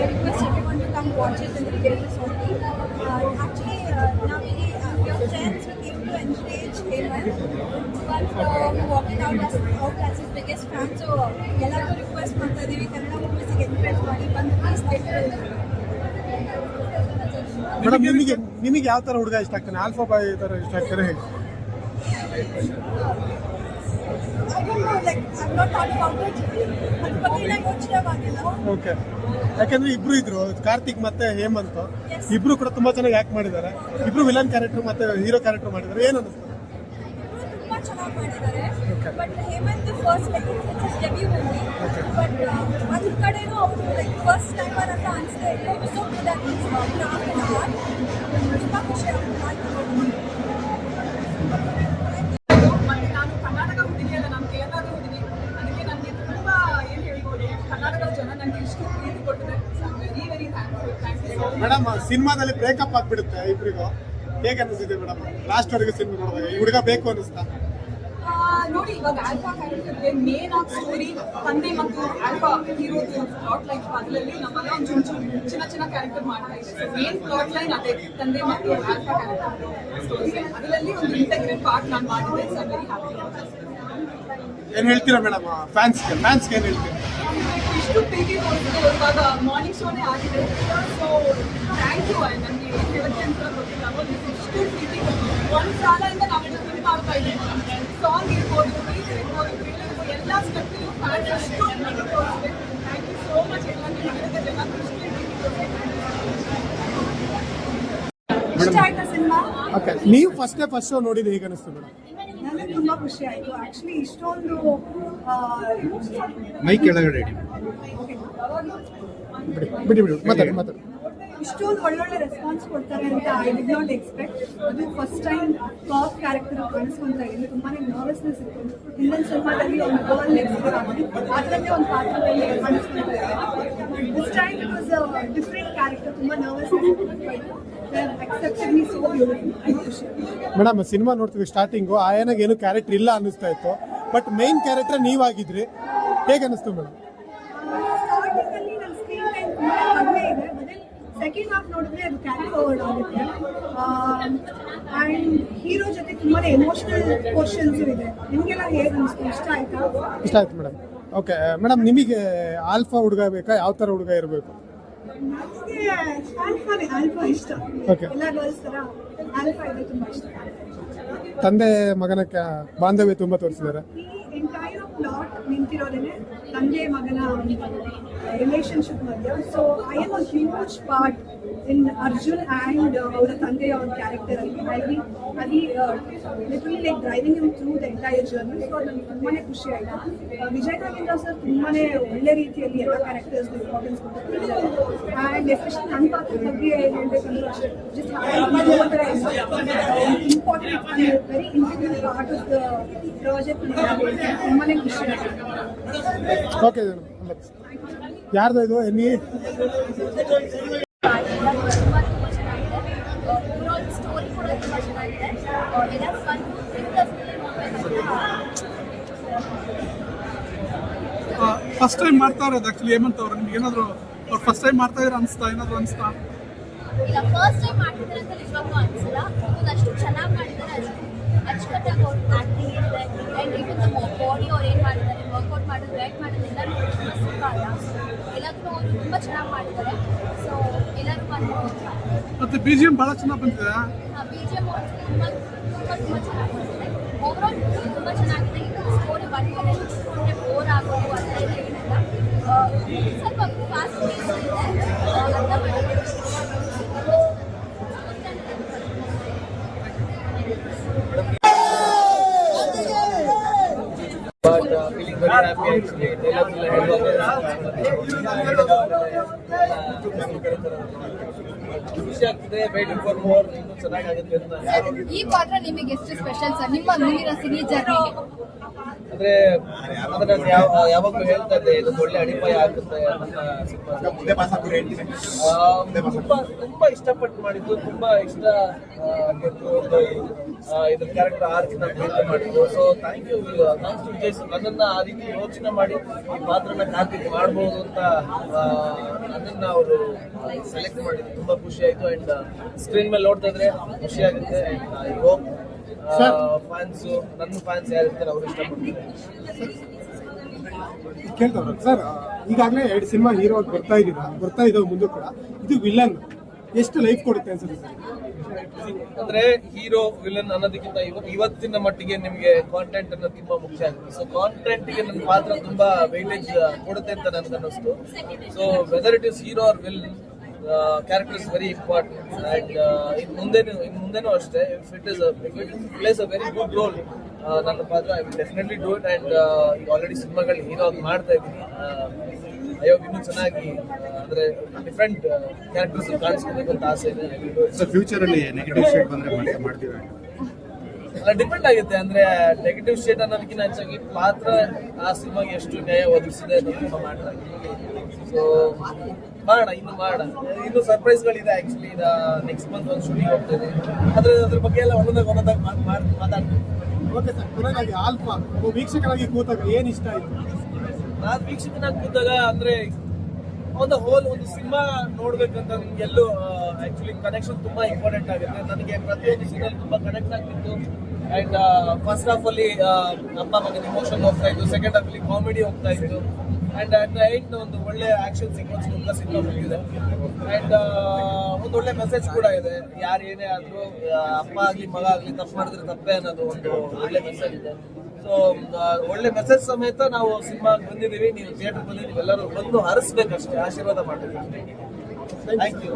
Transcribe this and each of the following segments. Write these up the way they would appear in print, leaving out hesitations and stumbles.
I request everyone to come watch it in the theaters only. Actually, now we have friends who came to encourage Hemant, but walking out as his biggest fan. So, ಎಲ್ಲರಿಗೂ request ಮಾಡ್ತಾ ಇದೀವಿ Kannada ಮೂವೀಸ್ಗೆ encourage ಮಾಡಿ ಬಂದು please theatre. Madam ನಿಮಗೆ ಯಾವ ತರ ಹುಡುಗ ಇಷ್ಟ ಆಗ್ತಾನೆ? ಆಲ್ಫಾ ಬಾಯ್ ತರ ಇಷ್ಟ ಆಗ್ತಾರೆ ಹೇಗೆ? I don't know, like I'm not thought about it. ಅದ್ರ ಬಗ್ಗೆ ನಾನು ಯೋಚನೆ ಮಾಡಿಲ್ಲ. ಓಕೆ, ಯಾಕಂದ್ರೆ ಇಬ್ರು ಇದ್ರು, ಕಾರ್ತಿಕ್ ಮತ್ತೆ ಹೇಮಂತ್, ಇಬ್ರು ಕೂಡ ತುಂಬಾ ಚೆನ್ನಾಗಿ ಆಕ್ಟ್ ಮಾಡಿದ್ದಾರೆ. ಇಬ್ರು ವಿಲನ್ ಕ್ಯಾರೆಕ್ಟರ್ ಮತ್ತೆ ಹೀರೋ ಕ್ಯಾರೆಕ್ಟರ್ ಮಾಡಿದ್ದಾರೆ. ಏನು ಅನಿಸ್ತು? ತುಂಬಾ ಚೆನ್ನಾಗಿ ಮಾಡಿದ್ದಾರೆ. But Hemanth first like it's debut movie, but ಅದ್ರ ಕಡೆನೂ ಅವರು ಲೈಕ್ ಫಸ್ಟ್ ಟೈಮರ್ ಅಂತ ಅನಿಸ್ತಾ ಇಲ್ಲ. ಸೊ ದಟ್ ಇಸ್ ತುಂಬಾ ಖುಷಿ ಆಗುತ್ತೆ. ನಾನು ಕರ್ನಾಟಕ ಹುಡುಗಿಯಲ್ಲ, ನಾನು ಕೇರಳದ ಹುಡುಗಿ. ಅದಕ್ಕೆ ನನಗೆ ತುಂಬಾ ಏನು ಹೇಳ್ಬೋದು, ಕರ್ನಾಟಕದ ಜನ ನನಗೆ ಇಷ್ಟು ಪ್ರೀತಿ ಕೊಟ್ಟಿದೆ. Very very thanks. ಮೇಡಮ್, ಸಿನಿಮಾದಲ್ಲಿ ಬ್ರೇಕಪ್ ಆಗ್ಬಿಡುತ್ತೆ ಇಬ್ರಿಗೂ, ಹೇಗೆ ಅನಿಸಿದೆ ಮೇಡಮ್? ಲಾಸ್ಟ್ ವರೆಗೂ ಸಿನಿಮಾ ನೋಡಿದಾಗ ಈ ಹುಡುಗ ಬೇಕು ಅನಿಸ್ತಾ? ನೋಡಿ, ಇವಾಗ ಆಲ್ಫಾ ಕ್ಯಾರೆಕ್ಟರ್ಗೆ ಮೇನ್ ಆಫ್ ಸ್ಟೋರಿ ತಂದೆ ಮತ್ತು ಆಲ್ಫಾ ಹೀರೋದು ಪ್ಲಾಟ್ ಲೈನ್. ಅದರಲ್ಲಿ ನಮ್ಮೆಲ್ಲ ಒಂದು ಚಿನ್ನ ಚಿನ್ನ ಕ್ಯಾರೆಕ್ಟರ್ ಮಾಡ್ತಾ ಇದೆ. ಮೇನ್ ಪ್ಲಾಟ್ ಲೈನ್ ಅದೇ, ತಂದೆ ಮತ್ತು ಆಲ್ಫಾ ಕ್ಯಾರೆಕ್ಟರ್ ಸ್ಟೋರಿ. ಅದರಲ್ಲಿ ಒಂದು ಇಂಟೆಗ್ರೇಟ್ ಪಾರ್ಟ್ ನಾನು ಮಾಡಿದ್ದೆ. So very happy. ಏನ್ ಹೇಳ್ತೀರಾ ಮೇಡಮ್ ಫ್ಯಾನ್ಸ್ಗೆ ಏನ್ ಹೇಳ್ತೀರಾ? ಇಷ್ಟು ಪ್ರೀತಿ ತೋರಿಸಿದ್ರು. ಇವಾಗ ಮಾರ್ನಿಂಗ್ ಶೋನೇ ಆಗಿದೆ. So thank you. ನನಗೆ ಏನು ಹೇಳಕ್ಕೆ ಅಂತ ಗೊತ್ತಿಲ್ಲ. ಇಷ್ಟು ಪ್ರೀತಿ ಒಂದು ಸಾಲದಿಂದ ನಾವೆಲ್ಲ ಫಿಲ್ಮ್ ಮಾಡ್ತಾ ಇದ್ದೀವಿ. ಸಾಂಗ್ ಇರ್ಬೋದು, ಟೀಚರ್ ಇರ್ಬೋದು, ಟ್ರೇಲರ್ ಇರ್ಬೋದು, ಎಲ್ಲ ಸ್ಟೆಪ್ಪಿಗೂ ಫ್ಯಾನ್ಸ್ ಅಷ್ಟು ಪ್ರೀತಿ ತೋರಿಸಿದೆ. Thank you so much. ಎಲ್ಲರಿಗೂ ಕನ್ನಡದ ಜನ ಇಷ್ಟು ಪ್ರೀತಿ ತೋರಿಸಿದೆ. ಇಷ್ಟ ಆಯ್ತಾ ಸಿನಿಮಾ? ಓಕೆ, ನೀವು ಫಸ್ಟ್ ಶೋ ನೋಡಿದ್ದು ಹೇಗೆ ಅನಿಸ್ತು ಮೇಡಮ್? ನನಗೆ ತುಂಬಾ ಖುಷಿ ಆಯ್ತು. ಆಕ್ಚುಲಿ ಇಷ್ಟೊಂದು ಮೈ ಕೆಳಗಡೆ ಬಿಡಿ ಮಾತಾಡಿ. ಇಷ್ಟೊಂದು ಒಳ್ಳೊಳ್ಳೆ ರೆಸ್ಪಾನ್ಸ್ ಕೊಡ್ತಾರೆ ಅಂತ ಐ ಡಿಡ್ ನಾಟ್ ಎಕ್ಸ್ಪೆಕ್ಟ್. ಅದು ಫಸ್ಟ್ ಟೈಮ್ ಟಾಪ್ ಕ್ಯಾರೆಕ್ಟರ್ ಕಾಣಿಸ್ಕೊಂತಾ ಇದ್ದೀನಿ. ತುಂಬಾನೇ ನರ್ವಸ್ನೆಸ್ ಇತ್ತು. ಹಿಂದಿನ ಸಿನಿಮಾದಲ್ಲಿ ಒಂದು ಗರ್ಲ್ ಅದರದ್ದೇ ಒಂದು ಪಾತ್ರದಲ್ಲಿ ಕಾಣಿಸ್ಕೊಂತಾ ಇದ್ದೀನಿ. This time it was a different character. ತುಂಬಾ nervousness accepted me so beautiful. ಖುಷಿ. ಮೇಡಮ್, ಸಿನಿಮಾ ನೋಡ್ತೀವಿ ಸ್ಟಾರ್ಟಿಂಗು ಆಯನಾಗ ಏನು ಕ್ಯಾರೆಕ್ಟರ್ ಇಲ್ಲ ಅನ್ನಿಸ್ತಾ ಇತ್ತು, ಬಟ್ ಮೇನ್ ಕ್ಯಾರೆಕ್ಟರ್ ನೀವಾಗಿದ್ರಿ, ಹೇಗೆ ಅನಿಸ್ತು ಮೇಡಮ್? ಸ್ಟಾರ್ಟಿಂಗ್ ಅಲ್ಲಿ ನನ್ನ ಸ್ಕ್ರೀನ್ ಟೈಮ್ ತುಂಬಾ ಕಡಿಮೆ ಇದೆ. ಸೆಕೆಂಡ್ ಹಾಫ್ ನೋಡಿದ್ರೆ ಅದು ಕ್ಯಾರಿ ಫಾರ್ವರ್ಡ್ ಆಗುತ್ತೆ. ಆ್ಯಂಡ್ ಹೀರೋ ಜೊತೆ ತುಂಬಾ ಎಮೋಷನಲ್ ಪೋರ್ಷನ್ಸು ಇದೆ. ನಿಮಗೆಲ್ಲ ಹೇಗೆ ಅನಿಸ್ತು? ಇಷ್ಟ ಆಯ್ತು ಮೇಡಮ್. ಓಕೆ ಮೇಡಮ್, ನಿಮಗೆ ಆಲ್ಫಾ ಹುಡುಗ ಬೇಕಾ, ಯಾವ ಥರ ಹುಡುಗ ಇರಬೇಕು? ನನಗೆ ಆಲ್ಫಾ ಇಷ್ಟ. ಎಲ್ಲ ಗರ್ಲ್ಸ್ ಥರ ಆಲ್ಫಾ ಇದೆ, ತುಂಬ ಇಷ್ಟ. ತಂದೆ ಮಗನ ಬಾಂಧವ್ಯ ತುಂಬ ತೋರಿಸಿದ್ದಾರೆ. ಈ ಎಂಟೈರ್ ಪ್ಲಾಟ್ ನಿಂತಿರೋದೇನೆ ತಂದೆ ಮಗನ ರಿಲೇಶನ್ಶಿಪ್ ಮಧ್ಯ. So I am a huge part in Arjun and ಅವರ ತಂದೆಯ ಒಂದು ಕ್ಯಾರೆಕ್ಟರ್ ಅಲ್ಲಿ literally like driving him through the entire journey. So ನನಗೆ ತುಂಬಾ ಖುಷಿ ಆಯಿತು. ವಿಜಯ್ ನಾಗೇಂದ್ರ ಸರ್ ತುಂಬಾ ಒಳ್ಳೆ ರೀತಿಯಲ್ಲಿ ಎಲ್ಲ ಕ್ಯಾರೆಕ್ಟರ್ಸ್ ಇಂಪಾರ್ಟೆನ್ಸ್ ಕೊಟ್ಟಿದ್ದಾರೆ. ಆ್ಯಂಡ್ ಎಸ್ಪೆಷಲಿ ನನ್ನ ಪಾತ್ರದ ಬಗ್ಗೆ ಹೇಳಬೇಕಂದ್ರೆ just important very important part of the project. ತುಂಬಾ ಖುಷಿ ಆಯಿತು. ಓಕೆ, ಯಾರ್ದು ಇದು ಎನ್ನಿ? ಸ್ಟೋರಿ ಕೂಡ ತುಂಬ ಚೆನ್ನಾಗಿದೆ. ಫಸ್ಟ್ ಟೈಮ್ ಮಾಡ್ತಾ ಇರೋದು ಆಕ್ಚುಲಿ ಹೇಮಂತ್ ಅವರು. ನಿಮ್ಗೆ ಏನಾದ್ರು ಅವ್ರು ಫಸ್ಟ್ ಟೈಮ್ ಮಾಡ್ತಾ ಇದ್ರೆ ಅನಿಸ್ತಾ? ಇಲ್ಲ, ಫಸ್ಟ್ ಟೈಮ್ ಮಾಡ್ತಿದ್ದಾರೆ ಅಂತ ನಿಜವಾಗ್ಲೂ ಅನಿಸಿಲ್ಲ. ಅಷ್ಟು ಚೆನ್ನಾಗಿ ಮಾಡಿದ್ದಾರೆ, ಅಚ್ಚುಕಟ್ಟಾಗಿ ಅವ್ರು ಆ್ಯಕ್ಟಿಂಗ್ ಇದೆ. ಆ್ಯಂಡ್ ಇವನ್ ನಮ್ಮ ಬಾಡಿ ಅವ್ರು ಏನು ಮಾಡಿದ್ದಾರೆ, ವರ್ಕೌಟ್ ಮಾಡೋದು, ವೇಟ್ ಮಾಡೋದು ಎಲ್ಲರೂ ತುಂಬ ಸುಖ ಅಲ್ಲ. ಎಲ್ಲದಕ್ಕೂ ಅವರು ತುಂಬ ಚೆನ್ನಾಗಿ ಮಾಡಿದ್ದಾರೆ. ಸೊ ಎಲ್ಲರೂ ಬಂದು ಮತ್ತೆ BGM ಭಾಳ ಚೆನ್ನಾಗಿ ಬಂದಿದೆ. BGM ತುಂಬ ಚೆನ್ನಾಗಿ ಬಂದಿದೆ. ಓವರಾಲ್ ತುಂಬ ಚೆನ್ನಾಗಿದೆ. ಇದು ಸ್ಟೋರಿ ಬಂದಿದೆ, ಬೋರ್ ಆಗೋದು ಅಂತ ಏನಿಲ್ಲ. ಸ್ವಲ್ಪ ಫಾಸ್ಟ್ ಪೇಸ್ ಇದೆ, ಅರ್ಥ ಮಾಡಿದೆ. But feeling very happy actually. ಖುಷಿ ಆಗ್ತಿದೆ. Waiting for more. ಇನ್ನೂ ಚೆನ್ನಾಗಾಗುತ್ತೆ ಅಂತ. ಈ ಪಾತ್ರ ನಿಮಗೆ ಎಷ್ಟು ಸ್ಪೆಷಲ್ ಸರ್ ನಿಮ್ಮ ಮುಂದಿನ ಸಿನಿ ಜರ್ನಿಗೆ? ಅಂದ್ರೆ ಅದನ್ನ ಯಾವಾಗಲೂ ಹೇಳ್ತಾ ಇದ್ದೆ ಇದು ಒಳ್ಳೆ ಅಡಿಪಾಯ ಆಗುತ್ತೆ ನನ್ನ ಸಿನಿಮಾ. ತುಂಬಾ ಇಷ್ಟಪಟ್ಟು ಮಾಡಿದ್ದು, ತುಂಬಾ ಇಷ್ಟ ಇದ್ರ ಕ್ಯಾರೆಕ್ಟರ್ ಆರ್ಕ್ ನಾನು ಮಾಡಿದ್ದು. So thanks to Vijay sir, ನನ್ನನ್ನ ಆ ರೀತಿ ಯೋಚನೆ ಮಾಡಿ ಈ ಪಾತ್ರನ ಕಾರ್ತಿಕ್ ಮಾಡ್ಬೋದು ಅಂತ ನನ್ನನ್ನ ಅವರು ಸೆಲೆಕ್ಟ್ ಮಾಡಿದ್ರು. ತುಂಬಾ ಖುಷಿ ಆಯ್ತು. ಅಂಡ್ ಸ್ಕ್ರೀನ್ ಮೇಲೆ ನೋಡ್ತಾ ಇದ್ರೆ ಖುಷಿ ಆಗುತ್ತೆ. ಐ ಹೋಪ್ ಫ್ಯಾನ್ಸ್, ನನ್ನ ಫ್ಯಾನ್ಸ್ ಯಾರಿರ್ತಾರೆ ಅವ್ರು ಇಷ್ಟಪಡ್ತಾರೆ. ಕೇಳ್ತವ್ರ ಸರ್, ಈಗಾಗಲೇ 2 ಸಿನಿಮಾ ಹೀರೋ ಬರ್ತಾ ಇದ್ದಾವೆ ಮುಂದೆ ಕೂಡ. ಇದು ವಿಲನ್ ಎಷ್ಟು ಲೈಫ್ ಕೊಡುತ್ತೆ ಅನ್ಸುತ್ತೆ ಸರ್? ಅಂದ್ರೆ ಹೀರೋ ವಿಲನ್ ಅನ್ನೋದಕ್ಕಿಂತ ಇವತ್ತಿನ ಮಟ್ಟಿಗೆ ನಿಮ್ಗೆ ಕಾಂಟೆಂಟ್ ಅನ್ನೋದು ತುಂಬಾ ಮುಖ್ಯ ಆಗುತ್ತೆ. ಸೊ ಕಾಂಟೆಂಟ್ ಗೆ ನನ್ನ ಪಾತ್ರ ತುಂಬಾ ವೈಟೇಜ್ ಕೊಡುತ್ತೆ ಅಂತ ನನ್ಗೆ ಅನ್ನಿಸ್ತು. So whether it is hero or villain, character is very important. And in ಮುಂದೆನೂ ಅಷ್ಟೇ, if it plays a very good role, ನನ್ನ ಪಾತ್ರ I will definitely do it. And ಈಗ ಆಲ್ರೆಡಿ ಸಿನಿಮಾಗಳು ಹೀರೋ ಆಗಿ ಮಾಡ್ತಾ ಇದ್ದೀನಿ. ಅಯ್ಯೋ ಇನ್ನೂ ಚೆನ್ನಾಗಿ ಅಂದ್ರೆ ಡಿಫ್ರೆಂಟ್ ಕ್ಯಾರೆಕ್ಟರ್ಸ್ ಕಾಣಿಸ್ಕೋಬೇಕು ಅಂತ ಆಸೆ ಇದೆ. ಸರ್ ಫ್ಯೂಚರ್ ಅಲ್ಲಿ ನೆಗೆಟಿವ್ ಶೇಡ್ ಬಂದ್ರೆ ಮಾಡ್ತೀವಿ? ಅಲ್ಲ, ಡಿಪೆಂಡ್ ಆಗುತ್ತೆ. ಅಂದ್ರೆ ನೆಗೆಟಿವ್ ಶೇಡ್ ಅನ್ನೋದಕ್ಕಿಂತ ಹೆಚ್ಚಾಗಿ ಪಾತ್ರ ಆ ಸಿನಿಮಾಗೆ ಎಷ್ಟು ನ್ಯಾಯ ಒದಗಿಸಿದೆ ಅನ್ನೋದು ಮಾಡ್ಲಾಗಿದೆ. ಸೊ ಇನ್ನು ಸರ್ಪ್ರೈಸ್ಗಳಿದೆ. ಆಕ್ಚುಲಿ ನೆಕ್ಸ್ಟ್ ಮಂತ್ ಒಂದು ಶೂಟಿಂಗ್ ಹೋಗ್ತದೆ. ಅದ್ರ ಬಗ್ಗೆ ಎಲ್ಲ ಒಂದೊಂದಾಗ ಮಾತಾಡ್ತೀವಿ. ಓಕೆ ಸರ್, ಕೊನೆಯದಾಗಿ ಆಲ್ಫಾ ವೀಕ್ಷಕರಾಗಿ ಕೂತಾಗ ಏನು ಇಷ್ಟ ಆಯಿತು? ನಾನು ವೀಕ್ಷಕನಾಗಿ ಕೂತಾಗ ಅಂದ್ರೆ ಒಂದು ಸಿನಿಮಾ ನೋಡ್ಬೇಕಂತ ಎಲ್ಲೂ ಆಕ್ಚುಲಿ ಕನೆಕ್ಷನ್ ತುಂಬಾ ಇಂಪಾರ್ಟೆಂಟ್ ಆಗುತ್ತೆ. ನನಗೆ ಪ್ರತಿಯೊಂದು ಸೀನಲ್ಲಿ ತುಂಬಾ ಕನೆಕ್ಟ್ ಆಗ್ತಿತ್ತು. ಅಂಡ್ ಫಸ್ಟ್ ಹಾಫ್ ಅಲ್ಲಿ ಅಪ್ಪ ಮಗನ ಇಮೋಷನ್ ಹೋಗ್ತಾ ಇತ್ತು, ಸೆಕೆಂಡ್ ಹಾಫ್ ಅಲ್ಲಿ ಕಾಮಿಡಿ ಹೋಗ್ತಾ ಇತ್ತು. ಅಂಡ್ ಅಟ್ ದ ಎಂಡ್ ಒಂದು ಒಳ್ಳೆ ಆಕ್ಷನ್ ಸೀಕ್ವೆನ್ಸ್ ಮೂಲಕ ಸಿನಿಮಾ ಮುಗಿದಿದೆ. ಅಂಡ್ ಒಂದು ಒಳ್ಳೆ ಮೆಸೇಜ್ ಕೂಡ ಇದೆ. ಯಾರು ಏನೇ ಆದ್ರೂ ಅಪ್ಪ ಆಗ್ಲಿ ಮಗ ಆಗ್ಲಿ ತಪ್ಪು ಮಾಡಿದ್ರೆ ತಪ್ಪೇ ಅನ್ನೋದು ಒಂದು ಒಳ್ಳೆ ಮೆಸೇಜ್ ಇದೆ. ಸೊ ಒಳ್ಳೆ ಮೆಸೇಜ್ ಸಮೇತ ನಾವು ಸಿನಿಮಾ ಬಂದಿದ್ದೀವಿ. ನೀವು ಥಿಯೇಟರ್ ಬಂದಿದ್ದೀವಿ, ಎಲ್ಲರೂ ಬಂದು ಹರಿಸ್ಬೇಕಷ್ಟೇ, ಆಶೀರ್ವಾದ ಮಾಡಬೇಕು. Thank you.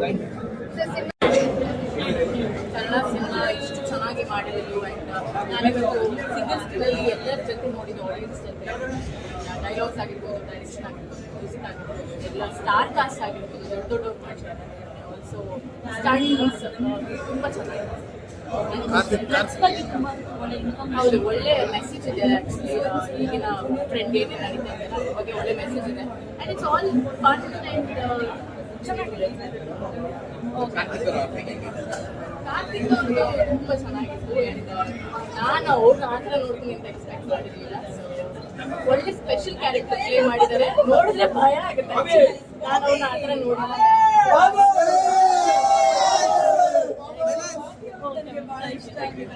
ಕನ್ನಡ ಸಿನಿಮಾ ಇಷ್ಟು ಚೆನ್ನಾಗಿ ಮಾಡಿದ್ರು. ಆ್ಯಂಡ್ ನಾನಿವತ್ತು ಸಿಂಗಲ್ ಸ್ಕ್ರೀನಲ್ಲಿ ಎಲ್ಲರ ಜೊತೆ ನೋಡಿದ್ದು ಆಡಿಯನ್ಸ್ ಜೊತೆ ಡೈಲಾಗ್ಸ್ ಆಗಿರ್ಬೋದು, ಡೈರೆಕ್ಷನ್ ಆಗಿರ್ಬೋದು, ಮ್ಯೂಸಿಕ್ ಆಗಿರ್ಬೋದು, ಎಲ್ಲ ಸ್ಟಾರ್ ಕಾಸ್ಟ್ ಆಗಿರ್ಬೋದು, ದೊಡ್ಡವ್ರು ಮಾಡಿದ್ದಾರೆ. ಆಲ್ಸೋ ಸ್ಟಾರ್ಟಿಂಗ್ ತುಂಬ ಚೆನ್ನಾಗಿದೆ. ಹೌದು, ಒಳ್ಳೆ ಮೆಸೇಜ್ ಇದೆ. ಆ್ಯಕ್ಚುಲಿ ಈಗಿನ ಟ್ರೆಂಡ್ ಏನೇನು ನಡೀತಾ ಇದೆ ಅದ್ರ ಬಗ್ಗೆ ಒಳ್ಳೆ ಮೆಸೇಜ್ ಇದೆ. And it's all fun and ಚೆನ್ನಾಗಿದೆ. ಕಾರ್ತಿಕ್ ಅವ್ರದ್ದು ತುಂಬ ಚೆನ್ನಾಗಿತ್ತು. ಆ್ಯಂಡ್ ನಾನು ಅವ್ರನ್ನ ಆ ಥರ ನೋಡ್ತೀನಿ ಅಂತ ಎಕ್ಸ್ಪೆಕ್ಟ್ ಮಾಡಿರಲಿಲ್ಲ. ಒಳ್ಳೆ ಸ್ಪೆಷಲ್ ಕ್ಯಾರೆಕ್ಟರ್ ಪ್ಲೇ ಮಾಡಿದ್ದಾರೆ. ನೋಡಿದ್ರೆ ಭಯ ಆಗುತ್ತೆ. ನಾನು ಅವ್ರನ್ನ ಆ ಥರ ನೋಡಿಲ್ಲ. ಭಾಳ ಇಷ್ಟ ಆಗಿದೆ.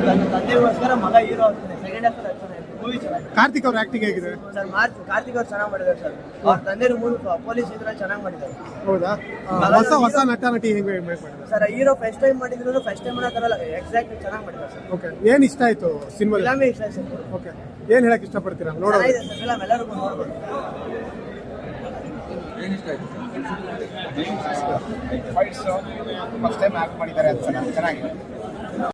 ನನ್ನ ತಂದೆಗೋಸ್ಕರ ಮಗ ಹೀರೋ ಆಗ್ತಾನೆ. ಸೆಕೆಂಡ್ ಹಾಫ್ ಆಗ್ತಾನೆ. ಮೂವಿ ಚೆನ್ನಾಗಿದೆ. ಕಾರ್ತಿಕ್ ಅವ್ರ ಆಕ್ಟಿಂಗ್ ಹೇಗಿದೆ ಸರ್? ಕಾರ್ತಿಕ್ ಅವ್ರು ಚೆನ್ನಾಗಿ ಮಾಡಿದ್ದಾರೆ ಸರ್. ಅವ್ರ ತಂದೆರು ಪೊಲೀಸ್ ಇದ್ರಲ್ಲಿ ಚೆನ್ನಾಗಿ ಮಾಡಿದ್ದಾರೆ. ಹೌದಾ? ಹೊಸ ನಟ ನಟಿ ಹೇಗೆ ಮಾಡಿದ್ದಾರೆ ಸರ್? ಹೀರೋ ಫಸ್ಟ್ ಟೈಮ್ ಮಾಡಿದ್ರು, ಫಸ್ಟ್ ಟೈಮ್ ಅನ್ನೋದಲ್ಲ, ಎಕ್ಸಾಕ್ಟ್ ಚೆನ್ನಾಗಿ ಮಾಡಿದ್ದಾರೆ ಸರ್. ಓಕೆ, ಏನು ಇಷ್ಟ ಆಯ್ತು ಸಿನಿಮಾ? ಫಿಲಮೇ ಇಷ್ಟ ಸರ್. ಓಕೆ, ಏನು ಹೇಳಕ್ ಇಷ್ಟಪಡ್ತೀರಾ ನೋಡೋದು? ಚೆನ್ನಾಗಿದೆ ಸರ್ ಫಿಲಮ್, ಎಲ್ಲರಿಗೂ ನೋಡ್ಬೋದು. ಫೈಟ್ಸ್ ಫಸ್ಟ್ ಟೈಮ್ ಆಕ್ಟ್ ಮಾಡಿದ್ದಾರೆ ಅಂತ ಚೆನ್ನಾಗಿದೆ.